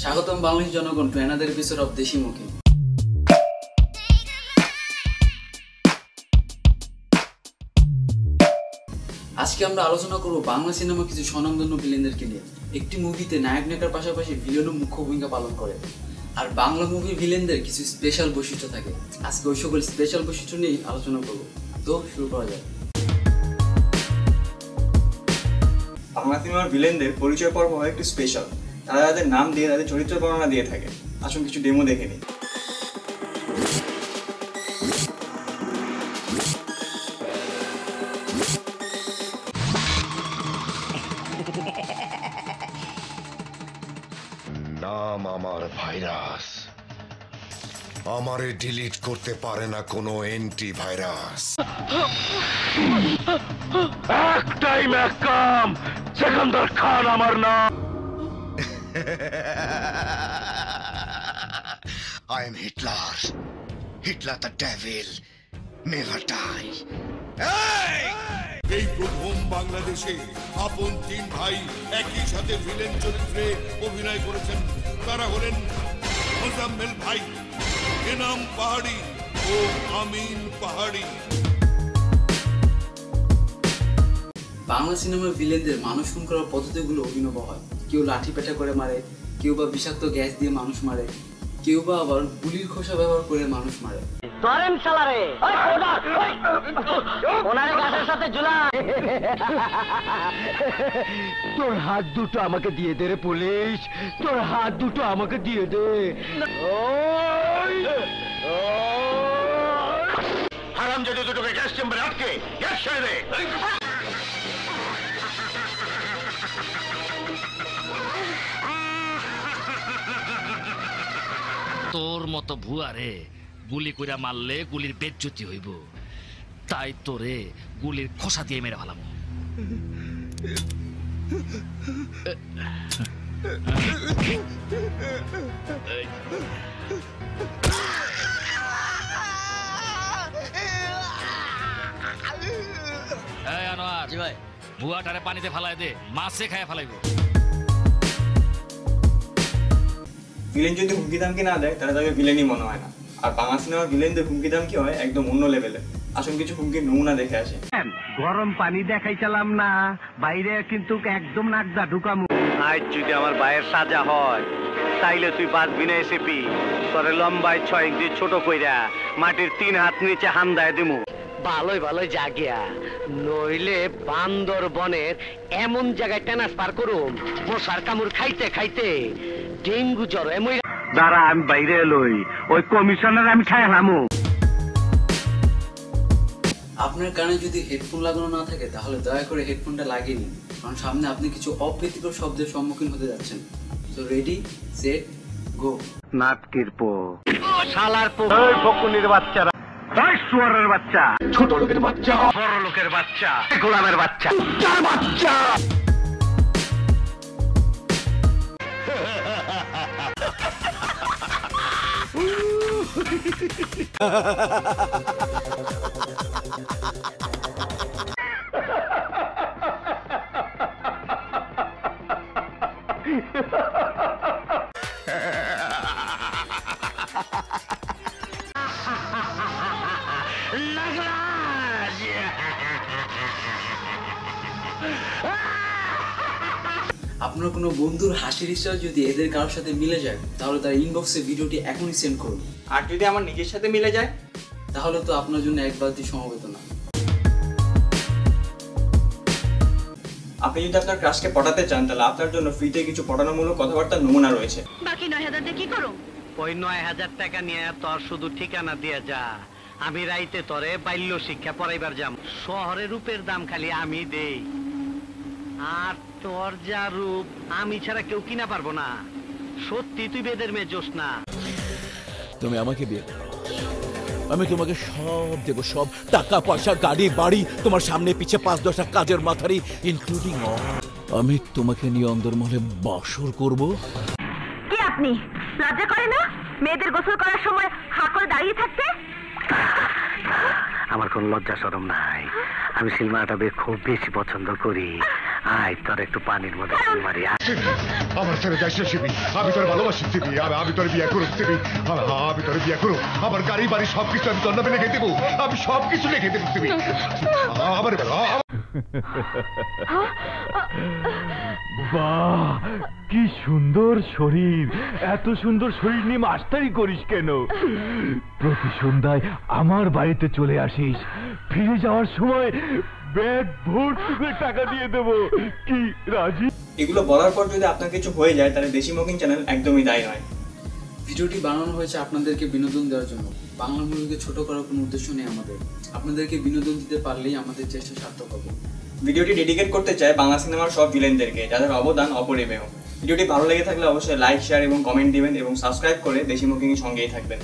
স্বাগতম বাংলাদেশ জনগণ to another episode of দেশিমুখী। আজকে আমরা আলোচনা করব বাংলা সিনেমা কিছু স্বনামধন্য ভিলেনদেরকে নিয়ে। একটি মুভিতে নায়ক নায়িকার পাশাপাশি ভিলেনও মুখ্য ভূমিকা পালন করে, আর বাংলা মুভি ভিলেনদের কিছু স্পেশাল বৈশিষ্ট্য থাকে। আজকে ওই সকল স্পেশাল বৈশিষ্ট্য নিয়ে আলোচনা করব। তো শুরু করা যায়। বাংলা সিনেমার ভিলেনদের পরিচয় পর্ব হয় একটু স্পেশাল। তারা তাদের নাম দিয়ে তাদের চরিত্র বর্ণনা দিয়ে থাকে। আসুন কিছু ডেমো দেখে নিই। নাম আমার ভাইরাস, আমারে ডিলিট করতে পারে না কোনো এন্টি ভাইরাস। একটাই ম্যাকাম, সেকান্দার খান আমার নাম। I am Hitler. Hitler the devil, never die. এই প্রথম বাংলাদেশে আপন তিন ভাই একই সাথে ভিলেন চরিত্রে অভিনয় করেছেন। তারা হলেন মোজাম্মেল ভাই, এনাম পাহাড়ি ও আমিন পাহাড়ি। বাংলা সিনেমার ভিলেনদের মানুষ খুন করার পদ্ধতিগুলো অভিনব হয়। কেউ লাঠি পেটা করে মারে, কেউ বা বিষাক্ত গ্যাস দিয়ে মানুষ মারে, কেউ বা আবার গুলির খোসা ব্যবহার করে মানুষ মারে। তোর হাত দুটো আমাকে দিয়ে দে রে পুলিশ, তোর হাত দুটো আমাকে দিয়ে দে। হারাম যদি দুটোকে গ্যাস চেম্বারে আটকে গ্যাস ছেড়ে দে। তোর মতো ভুয়ারে গুলি কইরা মারলে গুলির বেজ্জতি হইব, তাই তোরে গুলির খোসা দিয়ে মেরে ফেলাম। আনোয়ার, জি ভাই, ভুয়াটারে পানিতে ফেলায় দে, মাছে খায় ফেলাইব। ভিলেন যদি হুমকি দামকি না দেয় তাহলে তাকে ভিলেনই মনে হয় না। আর বাংলা সিনেমার ভিলেনদের হুমকি দামকি হয় একদম অন্য লেভেলে। আসুন কিছু হুমকির নমুনা দেখে আসে। গরম পানি দেখাইছিলাম না, বাইরে কিন্তু একদম নাকদা ঢুকামু। আজ যদি আমার ভাইয়ের সাজা হয় তাইলে তুই বাঁচবি না এসেপি। তোরে লম্বায় 6 ইঞ্চি ছোট কইরা মাটির 3 হাত নিচে হান্দায় দিমু। ভালোই ভালোই জাগিয়া, নইলে বান্দর বনের এমন জায়গায় ট্রান্সফার করুম মশার কামড় খাইতে খাইতে ডেঙ্গু জ্বর এমন। দাঁড়া, আমি বাইরে এলোই, ওই কমিশনার আমি খাইলামু। আপনার কানে যদি হেডফোন লাগানো না থাকে তাহলে দয়া করে হেডফোনটা লাগিয়ে নিন, কারণ সামনে আপনি কিছু অপ্রীতিকর শব্দের সম্মুখীন হতে যাচ্ছেন। তো রেডি, সেট, গো। নাটকির পো, শালার পো, ওই ফকুনির বাচ্চারা, ওই শুয়ারের বাচ্চা, ছোট লোকের বাচ্চা, বড় লোকের বাচ্চা, গোলামের বাচ্চা, তার বাচ্চা। আপনার কোনো বন্ধুর হাসির স্টাইল যদি এদের কারোর সাথে মিলে যায় তাহলে তার ইনবক্সে ভিডিওটি এখনই সেন্ড করুন। আর যদি আমার নিজের সাথে মিলে যায় তাহলে তো আপনার জন্য এক বালতি সমবেত না। আপনি যদি আপনার ক্রাশকে পটাতে চান তাহলে আপনার জন্য ফ্রিতে কিছু পটানোমূলক কথাবার্তার নমুনা রয়েছে। বাকি 9000 দিয়ে কি করো? ওই 9000 টাকা নিয়ে তোর শুধু ঠিকানা দিয়ে যা, আমি রাইতে তোরে বাল্য শিক্ষা পড়াইবার যাম। শহরের রূপের দাম খালি আমি দেই, আর তোর যা রূপ আমি ছাড়া কেউ কিনা পারবো না। সত্যি তুই বেদের মেয়ে জোস না। তুমি আমাকে বিয়ে করো, আমি তোমাকে সব দেবো, সব টাকা পয়সা, গাড়ি বাড়ি, তোমার সামনে পিছে 5-10টা কাজের মাথারি ইনক্লুডিং অল। আমি তোমাকে নিয়ে অন্দরমহলে বাসর করব। কি আপনি লজ্জা করে না মেয়েদের গোসল করার সময় হা করে দাঁড়িয়ে থাকতে? আমার কোন লজ্জা শরম নাই। আমি সিনেমাটা খুব বেশি পছন্দ করি। আয় তোর একটু পানির মধ্যে মারি আমার ছেড়ে যাইছে শিবি, আমি তোর ভালোবাসি শিবি, আমি তোর বিয়ে করব শিবি, আমি তোর বিয়ে করব, আমার গাড়ি বাড়ি সবকিছু আমি তোর নামে লিখে দেবো, আমি সবকিছু লিখে দেবো শিবি, আমার বাহ কি সুন্দর শরীর, এত সুন্দর শরীর নিয়ে মাস্টারি করিস কেন? প্রতি সন্ধ্যায় আমার বাড়িতে চলে আসিস, ফিরে যাওয়ার সময় ব্যাগ ভর্তি করে টাকা দিয়ে দেবো, কি রাজি? এগুলো বলার পর যদি আপনার কিছু হয়ে যায় তাহলে দেশি মকিং চ্যানেল একদমই দায়ী নয়। ভিডিওটি বানানো হয়েছে আপনাদেরকে বিনোদন দেওয়ার জন্য। বাংলা মুভিকে ছোট করার কোনো উদ্দেশ্য নেই আমাদের। আপনাদেরকে বিনোদন দিতে পারলেই আমাদের চেষ্টা সার্থক হবে। ভিডিওটি ডেডিকেট করতে চাই বাংলা সিনেমার সব ভিলেনদেরকে, যাদের অবদান অপরিমেয়। ভিডিওটি ভালো লেগে থাকলে অবশ্যই লাইক, শেয়ার এবং কমেন্ট দিবেন এবং সাবস্ক্রাইব করে দেশি মকিং এর সঙ্গেই থাকবেন।